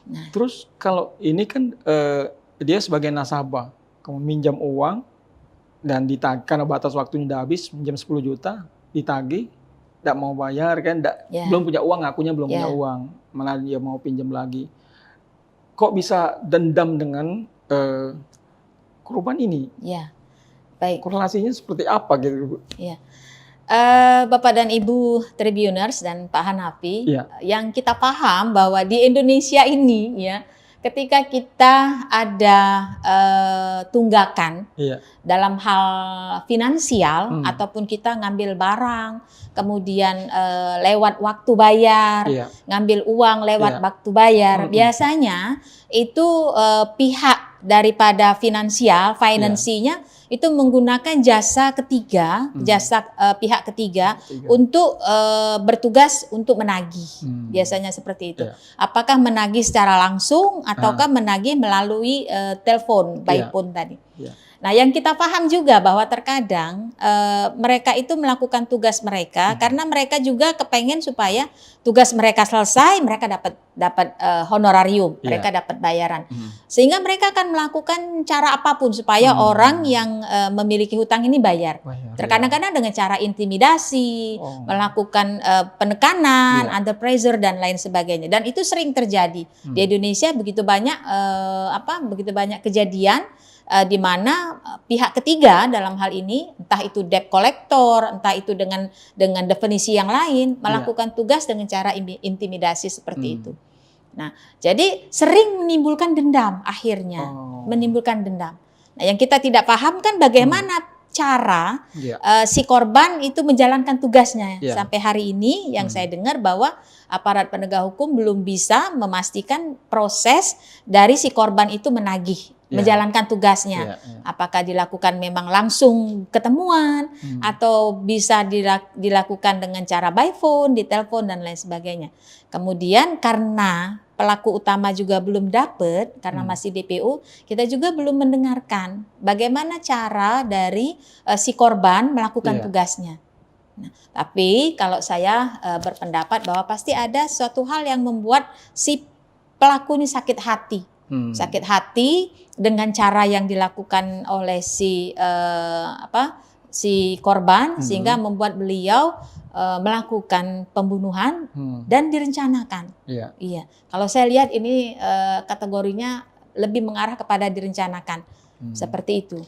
Nah, Terus kalau ini kan dia sebagai nasabah, kamu minjam uang dan ditagih karena batas waktunya udah habis, minjam 10 juta, ditagih, nggak mau bayar kan, belum ya, punya uang, ngakunya belum punya ya, uang, malah dia mau pinjam lagi. Kok bisa dendam dengan korban ini? ya, baik, Korelasinya seperti apa gitu, Bu? ya. Bapak dan Ibu Tribuners dan Pak Hanafi, Iya, yang kita paham bahwa di Indonesia ini ya, ketika kita ada tunggakan iya, dalam hal finansial hmm, ataupun kita ngambil barang, kemudian lewat waktu bayar, iya, ngambil uang lewat iya, waktu bayar, hmm, biasanya itu pihak daripada finansial, iya, finansinya itu menggunakan jasa ketiga, hmm, jasa pihak ketiga ketiga, untuk bertugas untuk menagih. Biasanya seperti itu. iya, Apakah menagih secara langsung ah, ataukah menagih melalui telepon, by iya, phone tadi. iya, Nah, yang kita paham juga bahwa terkadang mereka itu melakukan tugas mereka karena mereka juga kepengen supaya tugas mereka selesai, mereka dapat honorarium, iya, mereka dapat bayaran. Sehingga mereka akan melakukan cara apapun supaya orang yang memiliki hutang ini bayar. bayar, iya, Terkadang-kadang dengan cara intimidasi, oh, melakukan penekanan, iya, under pressure dan lain sebagainya. Dan itu sering terjadi di Indonesia, begitu banyak begitu banyak kejadian di mana pihak ketiga dalam hal ini, entah itu debt collector, entah itu dengan definisi yang lain, iya, melakukan tugas dengan cara intimidasi seperti itu. Nah, jadi sering menimbulkan dendam akhirnya, oh, menimbulkan dendam. Nah, yang kita tidak paham kan bagaimana cara iya, si korban itu menjalankan tugasnya. iya, Sampai hari ini yang saya dengar bahwa aparat penegak hukum belum bisa memastikan proses dari si korban itu menagih, iya, menjalankan tugasnya. iya, iya, Apakah dilakukan memang langsung ketemuan atau bisa dilakukan dengan cara by phone, di telepon dan lain sebagainya. Kemudian karena pelaku utama juga belum dapat karena masih DPO, kita juga belum mendengarkan bagaimana cara dari si korban melakukan iya, tugasnya. Nah, tapi kalau saya berpendapat bahwa pasti ada suatu hal yang membuat si pelaku ini sakit hati. Sakit hati dengan cara yang dilakukan oleh si korban sehingga membuat beliau melakukan pembunuhan dan direncanakan. iya. Iya, kalau saya lihat ini kategorinya lebih mengarah kepada direncanakan seperti itu.